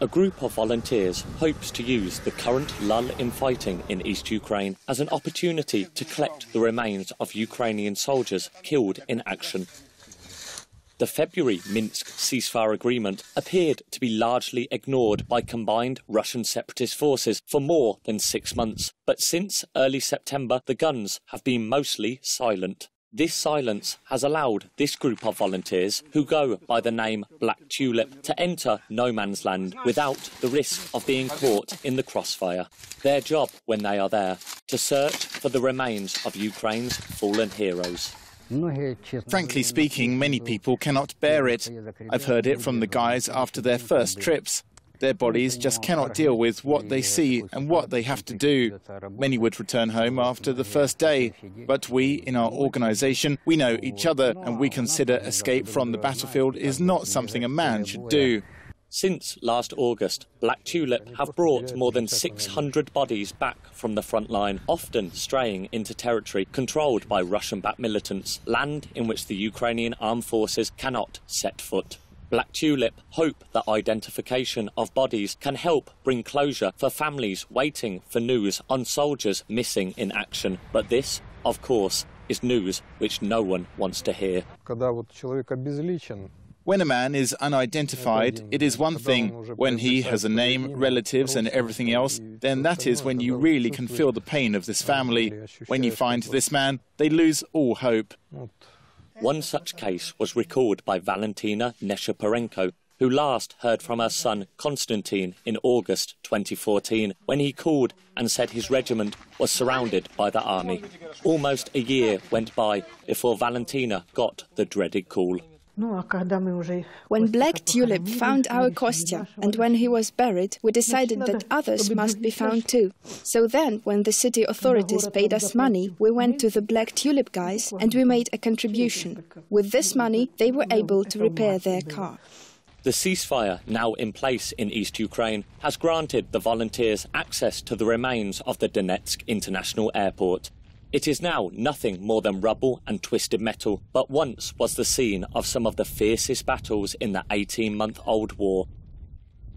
A group of volunteers hopes to use the current lull in fighting in East Ukraine as an opportunity to collect the remains of Ukrainian soldiers killed in action. The Feburary Minsk ceasefire agreement appeared to be largely ignored by combined Russian-separatist forces for more than 6 months. But since early September, the guns have been mostly silent. This silence has allowed this group of volunteers, who go by the name Black Tulip, to enter no man's land without the risk of being caught in the crossfire. Their job when they are there, to search for the remains of Ukraine's fallen heroes. Frankly speaking, many people cannot bear it. I've heard it from the guys after their first trips. Their bodies just cannot deal with what they see and what they have to do. Many would return home after the first day, but we, in our organization, we know each other, and we consider escape from the battlefield is not something a man should do. Since last August, Black Tulip have brought more than 600 bodies back from the front line, often straying into territory controlled by Russian-backed militants, land in which the Ukrainian armed forces cannot set foot. Black Tulip hope that identification of bodies can help bring closure for families waiting for news on soldiers missing in action. But this, of course, is news which no one wants to hear. When a man is unidentified, it is one thing. When he has a name, relatives and everything else, then that is when you really can feel the pain of this family. When you find this man, they lose all hope. One such case was recalled by Valentina Neshaparenko, who last heard from her son Konstantin in August 2014, when he called and said his regiment was surrounded by the army. Almost a year went by before Valentina got the dreaded call. When Black Tulip found our Kostya and when he was buried, we decided that others must be found too. So then, when the city authorities paid us money, we went to the Black Tulip guys and we made a contribution. With this money, they were able to repair their car. The ceasefire now in place in East Ukraine has granted the volunteers access to the remains of the Donetsk International Airport. It is now nothing more than rubble and twisted metal, but once was the scene of some of the fiercest battles in the 18-month-old war.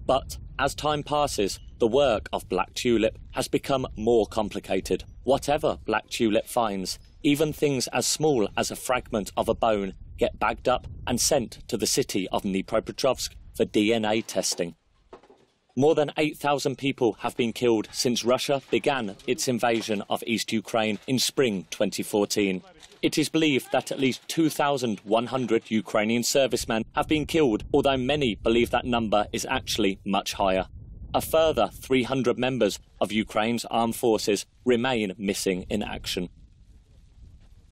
But as time passes, the work of Black Tulip has become more complicated. Whatever Black Tulip finds, even things as small as a fragment of a bone, get bagged up and sent to the city of Dnipropetrovsk for DNA testing. More than 8,000 people have been killed since Russia began its invasion of East Ukraine in spring 2014. It is believed that at least 2,100 Ukrainian servicemen have been killed, although many believe that number is actually much higher. A further 300 members of Ukraine's armed forces remain missing in action.